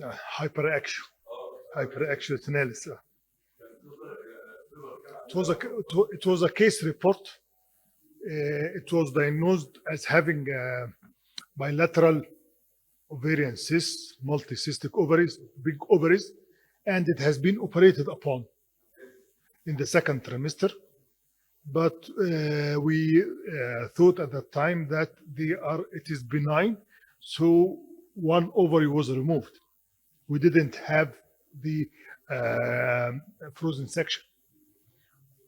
hyperaction, hyperaction analysis. It was a case report. It was diagnosed as having bilateral ovarian cysts, multicystic ovaries, big ovaries, and it has been operated upon in the second trimester. But we thought at the time that it is benign, so one ovary was removed. We didn't have the frozen section,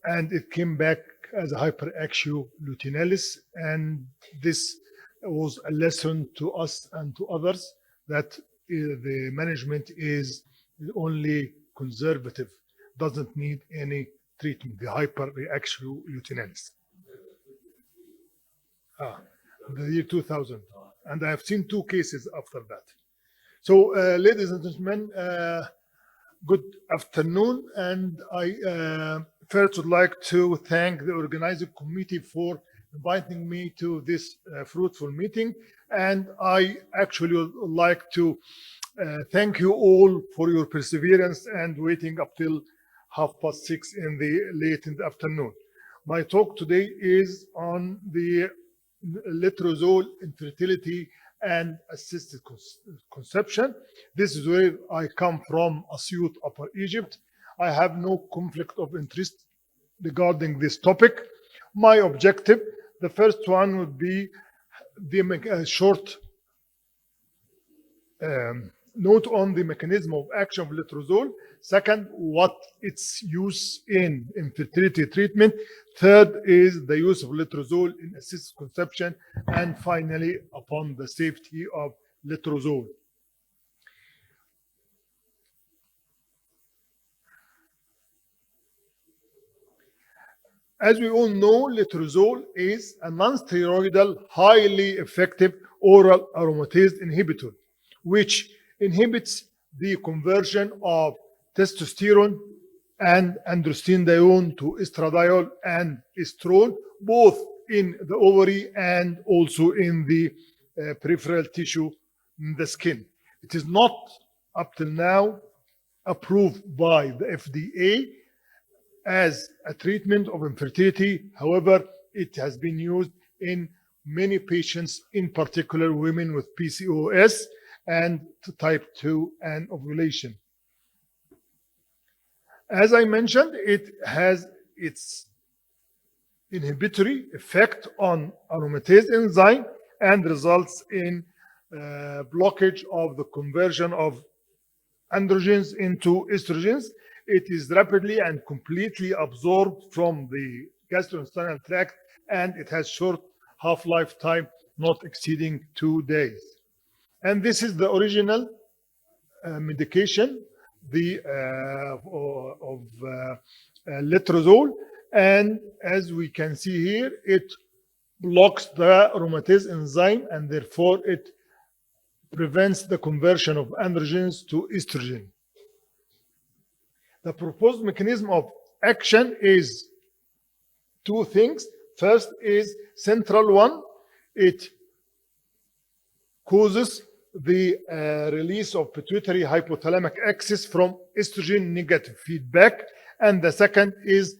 and it came back as a hyperaxio lutinalis, and this was a lesson to us and to others that the management is only conservative, doesn't need any treatment, the hyperreaxio lutinalis. The year 2000. And I have seen 2 cases after that. So, ladies and gentlemen, good afternoon. And I first would like to thank the organizing committee for inviting me to this fruitful meeting. And I actually would like to thank you all for your perseverance and waiting up till 6:30 in the late in the afternoon. My talk today is on the letrozole infertility and assisted conception. This is where I come from, Asyut, Upper Egypt. I have no conflict of interest regarding this topic. My objective, the first one would be the short note on the mechanism of action of letrozole. Second, what its use in infertility treatment. Third is the use of letrozole in assisted conception. And finally, upon the safety of letrozole. As we all know, letrozole is a non-steroidal, highly effective oral aromatase inhibitor, which inhibits the conversion of testosterone and androstenedione to estradiol and estrone, both in the ovary and also in the peripheral tissue in the skin. It is not up till now approved by the FDA as a treatment of infertility. However, it has been used in many patients, in particular women with PCOS and type 2 and ovulation. As I mentioned, it has its inhibitory effect on aromatase enzyme and results in blockage of the conversion of androgens into estrogens. It is rapidly and completely absorbed from the gastrointestinal tract, and it has short half-life time, not exceeding 2 days. And this is the original medication, of letrozole. And as we can see here, it blocks the aromatase enzyme, and therefore it prevents the conversion of androgens to estrogen. The proposed mechanism of action is 2 things. First is central one. It causes the release of pituitary hypothalamic axis from estrogen negative feedback. And the second is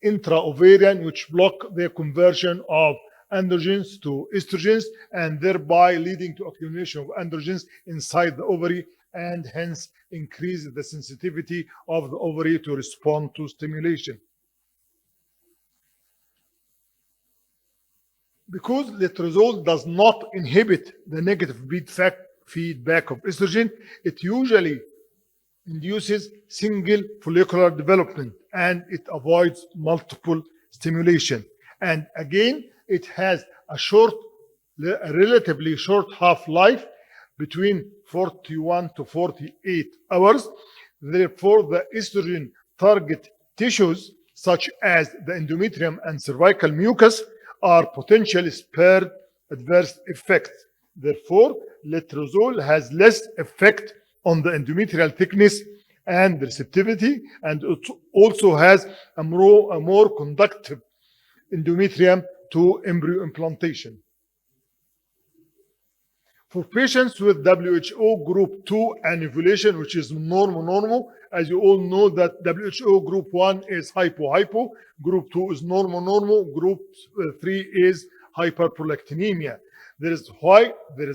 intra-ovarian, which block the conversion of androgens to estrogens, and thereby leading to accumulation of androgens inside the ovary, and hence increase the sensitivity of the ovary to respond to stimulation. Because letrozole does not inhibit the negative feedback of estrogen, it usually induces single follicular development, and it avoids multiple stimulation. And again, it has a relatively short half-life, between 41 to 48 hours. Therefore, the estrogen target tissues, such as the endometrium and cervical mucus, are potentially spared adverse effects. Therefore, letrozole has less effect on the endometrial thickness and receptivity, and it also has a more conductive endometrium to embryo implantation. For patients with WHO group 2 anovulation, which is normal, as you all know that WHO group 1 is hypo, group 2 is normal, group 3 is hyperprolactinemia. There is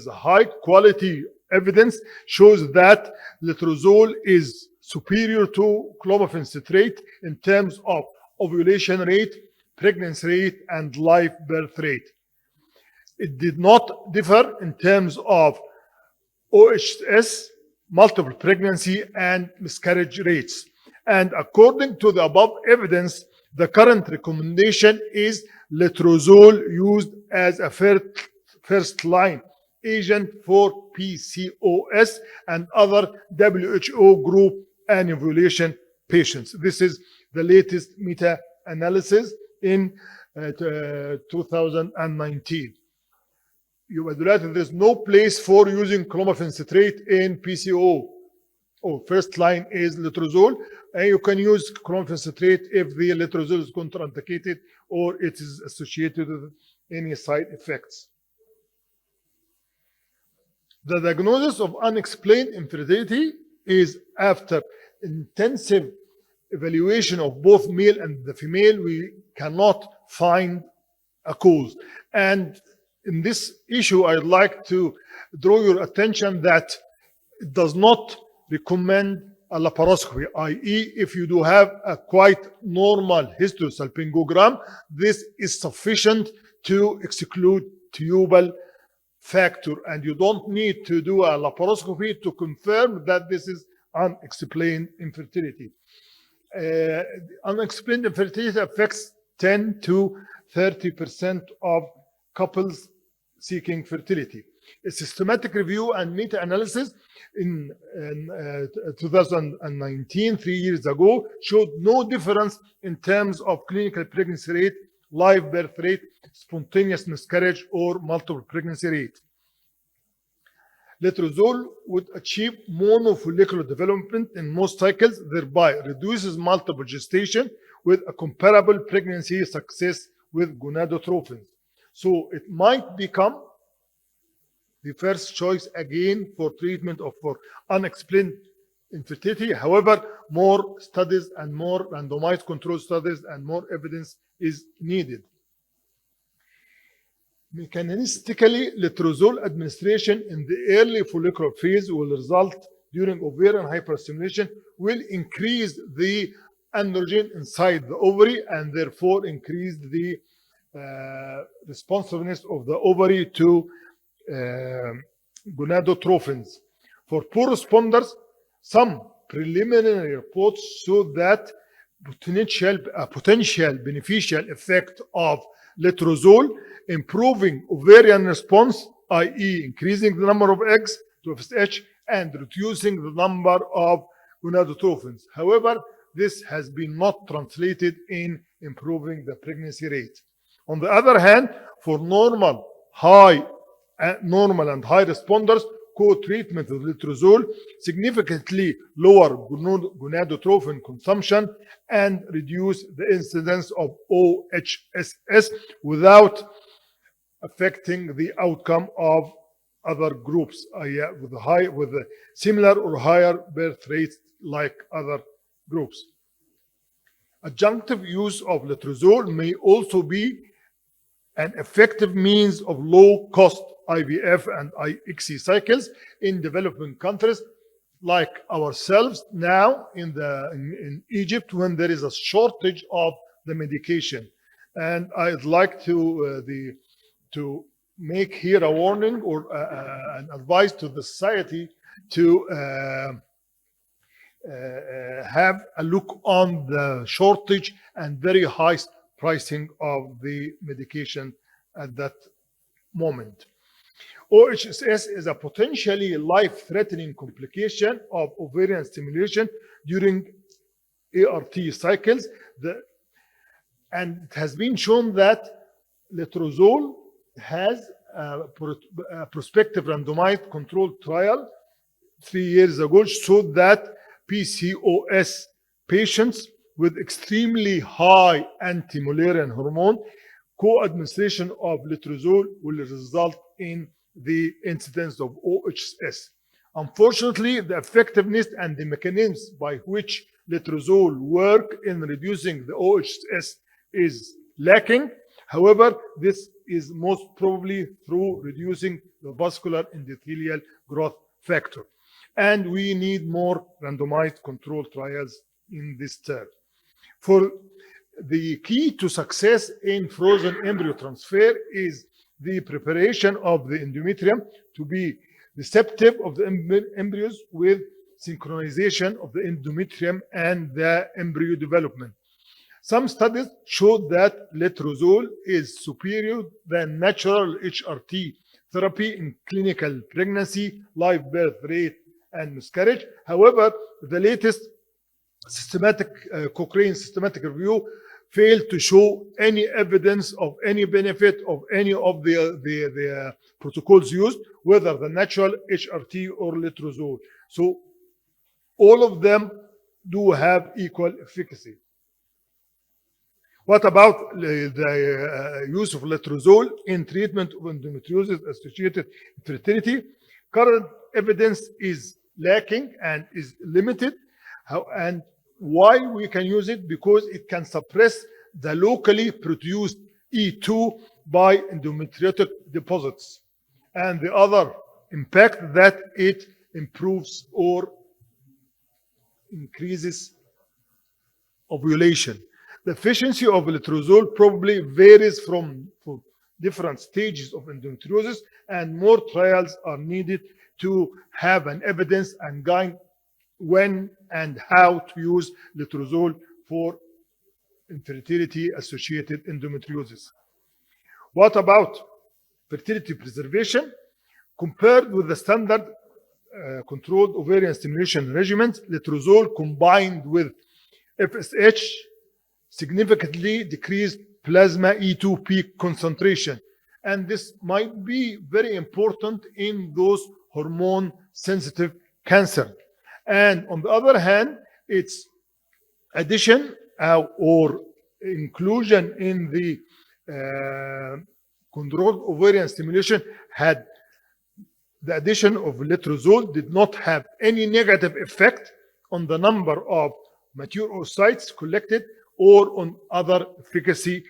a high quality evidence shows that letrozole is superior to clomiphene citrate in terms of ovulation rate, pregnancy rate, and live birth rate. It did not differ in terms of OHS, multiple pregnancy, and miscarriage rates. And according to the above evidence, the current recommendation is letrozole used as a first line agent for PCOS and other WHO group anovulation patients. This is the latest meta-analysis in 2019. There's no place for using clomiphene citrate in PCO. First line is letrozole, and you can use clomiphene citrate if the letrozole is contraindicated or it is associated with any side effects. The diagnosis of unexplained infertility is after intensive evaluation of both male and the female. We cannot find a cause. And in this issue, I'd like to draw your attention that it does not recommend a laparoscopy, i.e. if you do have a quite normal hysterosalpingogram, this is sufficient to exclude tubal factor, and you don't need to do a laparoscopy to confirm that this is unexplained infertility. Unexplained infertility affects 10 to 30% of couples seeking fertility. A systematic review and meta-analysis in 2019, 3 years ago, showed no difference in terms of clinical pregnancy rate, live birth rate, spontaneous miscarriage, or multiple pregnancy rate. Letrozole would achieve monofollicular development in most cycles, thereby reduces multiple gestation with a comparable pregnancy success with gonadotrophins. So it might become the first choice again for treatment for unexplained infertility. However, more studies and more randomized control studies and more evidence is needed. Mechanistically, letrozole administration in the early follicular phase will result during ovarian hyperstimulation will increase the androgen inside the ovary and therefore increase the responsiveness of the ovary to gonadotrophins. For poor responders, some preliminary reports show that potential beneficial effect of letrozole improving ovarian response, i.e. increasing the number of eggs to FSH and reducing the number of gonadotrophins. However, this has been not translated in improving the pregnancy rate. On the other hand, for normal and high responders, co-treatment with letrozole significantly lower gonadotrophin consumption and reduce the incidence of OHSS without affecting the outcome of other groups with a similar or higher birth rates like other groups. Adjunctive use of letrozole may also be an effective means of low-cost IVF and ICSI cycles in developing countries like ourselves now in Egypt when there is a shortage of the medication. And I'd like to make here a warning or an advice to the society to have a look on the shortage and very high pricing of the medication at that moment. OHSS is a potentially life-threatening complication of ovarian stimulation during ART cycles. And it has been shown that letrozole has a prospective randomized controlled trial 3 years ago showed that PCOS patients with extremely high anti-Mullerian hormone, co-administration of letrozole will result in the incidence of OHS. Unfortunately, the effectiveness and the mechanisms by which letrozole work in reducing the OHS is lacking. However, this is most probably through reducing the vascular endothelial growth factor. And we need more randomized controlled trials in this term. For the key to success in frozen embryo transfer is the preparation of the endometrium to be receptive of the embryos with synchronization of the endometrium and the embryo development. Some studies showed that letrozole is superior than natural HRT therapy in clinical pregnancy, live birth rate, and miscarriage. However, the latest Cochrane systematic review failed to show any evidence of any benefit of any of the protocols used, whether the natural HRT or letrozole. So all of them do have equal efficacy. What about the use of letrozole in treatment of endometriosis-associated infertility? Current evidence is lacking and is limited. And why we can use it? Because it can suppress the locally produced E2 by endometriotic deposits. And the other impact that it improves or increases ovulation. The efficiency of letrozole probably varies from different stages of endometriosis, and more trials are needed to have an evidence and guide when and how to use letrozole for infertility-associated endometriosis. What about fertility preservation? Compared with the standard controlled ovarian stimulation regimens, letrozole combined with FSH significantly decreased plasma E2 peak concentration. And this might be very important in those hormone-sensitive cancer. And on the other hand, its addition or inclusion in the controlled ovarian stimulation had the addition of letrozole did not have any negative effect on the number of mature oocytes collected or on other efficacy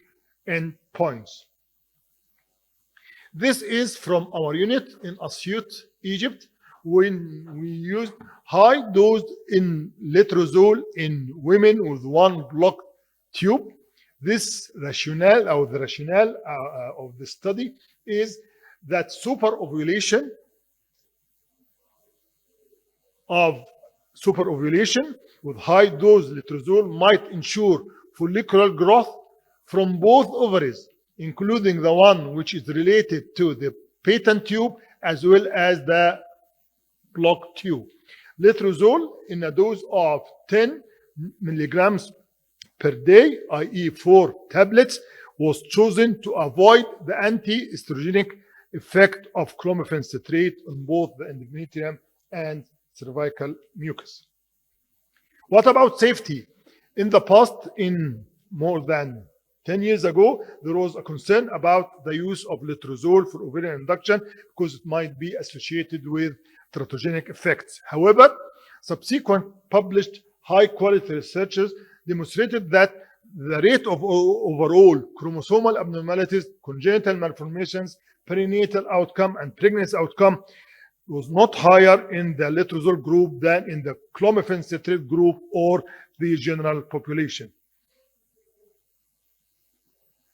endpoints. This is from our unit in Asyut, Egypt, when we used high dose in letrozole in women with one blocked tube. This rationale, or the rationale of the study, is that superovulation with high dose letrozole might ensure follicular growth from both ovaries, including the one which is related to the patent tube as well as the blocked tube. Letrozole in a dose of 10 milligrams per day, i.e. 4 tablets, was chosen to avoid the anti-estrogenic effect of clomiphene citrate on both the endometrium and cervical mucus. What about safety? In the past, in more than 10 years ago, there was a concern about the use of letrozole for ovarian induction because it might be associated with teratogenic effects. However, subsequent published high-quality researches demonstrated that the rate of overall chromosomal abnormalities, congenital malformations, perinatal outcome, and pregnancy outcome was not higher in the letrozole group than in the clomiphene citrate group or the general population.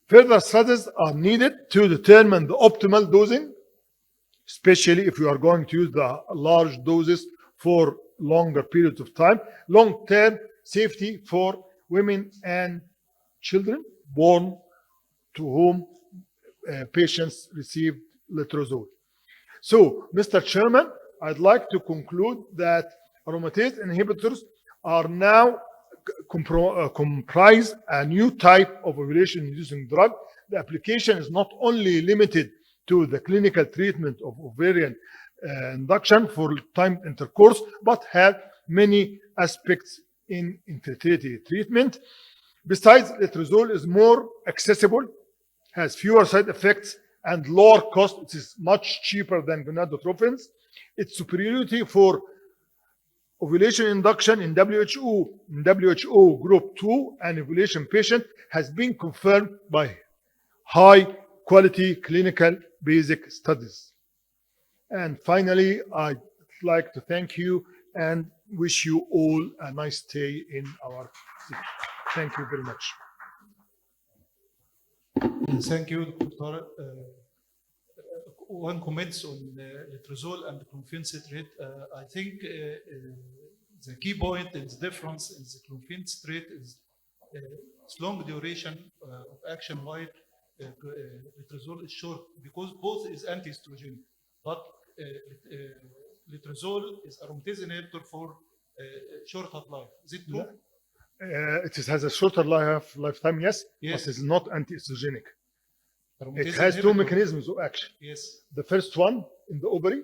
Further studies are needed to determine the optimal dosing, especially if you are going to use the large doses for longer periods of time, long-term safety for women and children born to whom patients receive letrozole. So, Mr. Chairman, I'd like to conclude that aromatase inhibitors are now comprise a new type of ovulation-inducing drug. The application is not only limited to the clinical treatment of ovarian induction for timed intercourse, but have many aspects in infertility treatment. Besides, letrozole is more accessible, has fewer side effects, and lower cost. It is much cheaper than gonadotropins. Its superiority for ovulation induction in WHO group 2 and ovulation patient has been confirmed by high quality clinical basic studies. And finally, I'd like to thank you and wish you all a nice stay in our city. Thank you very much. Thank you, Dr. Tarek. One comments on letrozole and clomifene citrate. I think the key point is the difference in the clomifene citrate is its long duration of action, while letrozole is short because both is anti-estrogen. But letrozole is aromatase inhibitor for short half-life. Is it true? It has a shorter lifetime, yes, but it's not anti-estrogenic. It has two mechanisms of action. Yes. The first one in the ovary,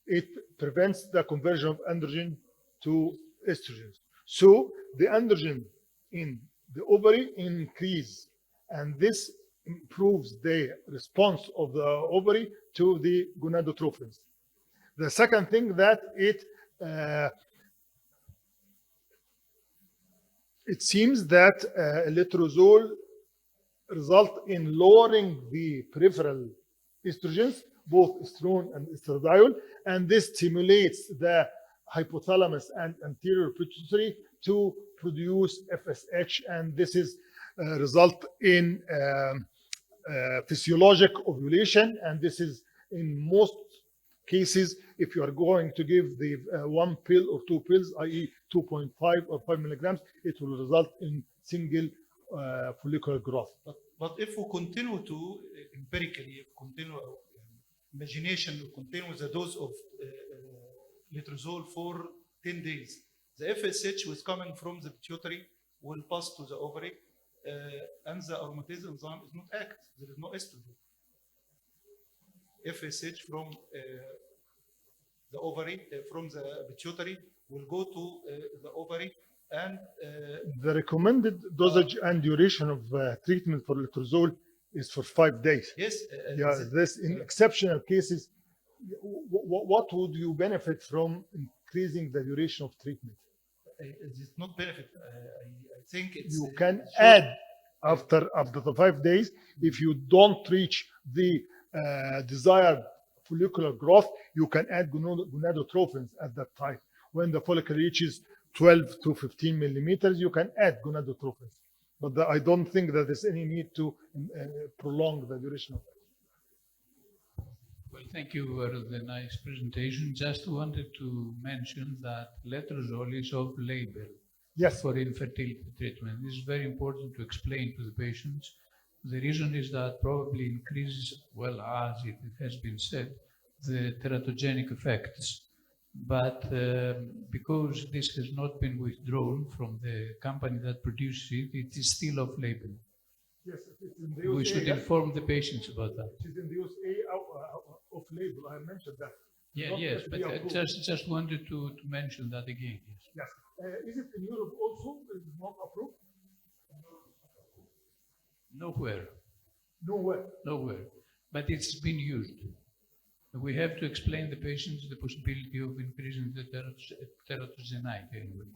it prevents the conversion of androgen to estrogens. So the androgen in the ovary increase, and this improves the response of the ovary to the gonadotropins. The second thing that it seems that letrozole result in lowering the peripheral estrogens, both estrone and estradiol, and this stimulates the hypothalamus and anterior pituitary to produce FSH, and this is result in physiologic ovulation, and this is in most cases, if you are going to give the one pill or two pills, i.e. 2.5 or 5 milligrams, it will result in single follicular growth. But if we continue to empirically continue imagination, we continue with the dose of letrozole for 10 days, the FSH was coming from the pituitary will pass to the ovary, and the aromatase enzyme is not active. There is no estrogen. FSH from the ovary, from the pituitary, will go to the ovary, and the recommended dosage and duration of treatment for letrozole is for 5 days. Yes. This in exceptional cases. What would you benefit from increasing the duration of treatment? It's not benefit. I think it's you can add after the 5 days if you don't reach the desired follicular growth. You can add gonadotropins at that time. When the follicle reaches 12 to 15 millimeters, you can add gonadotropins. But I don't think that there's any need to prolong the duration of it. Well, thank you for the nice presentation. Just wanted to mention that letrozole is off-label for infertility treatment. This is very important to explain to the patients. The reason is that probably increases, well, as it has been said, the teratogenic effects. But because this has not been withdrawn from the company that produces it, it is still off-label. Yes, it's in the USA. We should inform the patients about that. It is in the USA off-label. I mentioned that. Yes, but I just wanted to mention that again. Yes. Is it in Europe also? Is it not approved? Nowhere. Nowhere. But it's been used. We have to explain the patients the possibility of increasing the teratogenite anyway.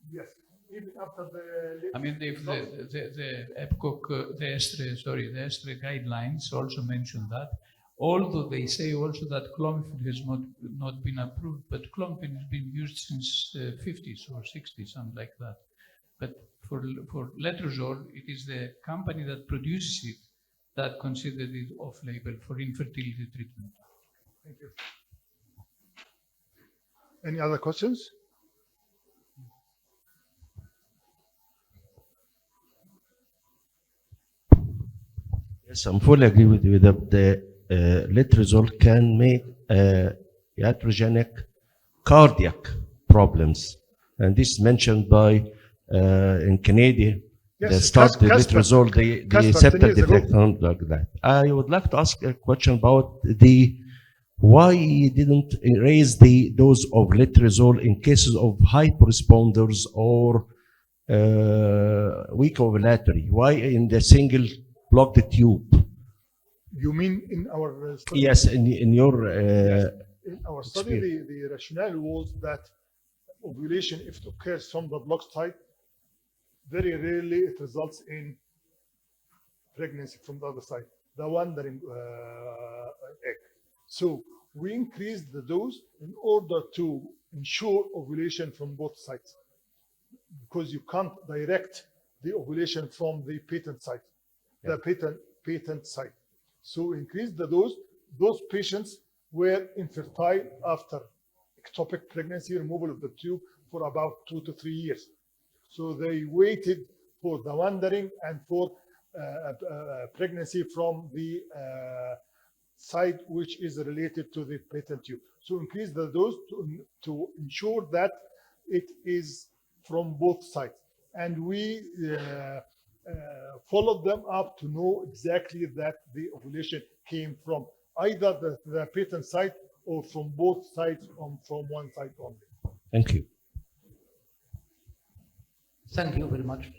Yes. Even after the. I mean, if the EPCOC, the ESTRE guidelines also mention that. Although they say also that clomifene has not been approved, but clomifene has been used since the 50s or 60s, something like that. But for letrozole, it is the company that produces it that considered it off-label for infertility treatment. Thank you. Any other questions? Yes, I'm fully agree with you that the letrozole can make iatrogenic cardiac problems, and this is mentioned by in Canada. Yes, they started letrozole, the septal defect, like that. I would like to ask a question about why you didn't raise the dose of letrozole in cases of hyperresponders or weak ovulatory? Why in the single blocked tube? You mean in our study? Yes, in your In our study, the rationale was that ovulation, if it occurs from the blocked site, very rarely it results in pregnancy from the other side, the wandering egg. So we increased the dose in order to ensure ovulation from both sides, because you can't direct the ovulation from the patent site, the patent site. So increase the dose. Those patients were infertile after ectopic pregnancy, removal of the tube, for about 2 to 3 years. So they waited for the wandering and for pregnancy from the site which is related to the patent tube. So increase the dose to ensure that it is from both sides. And we followed them up to know exactly that the ovulation came from either the patent site or from both sides, from one side only. thank you. Thank you very much.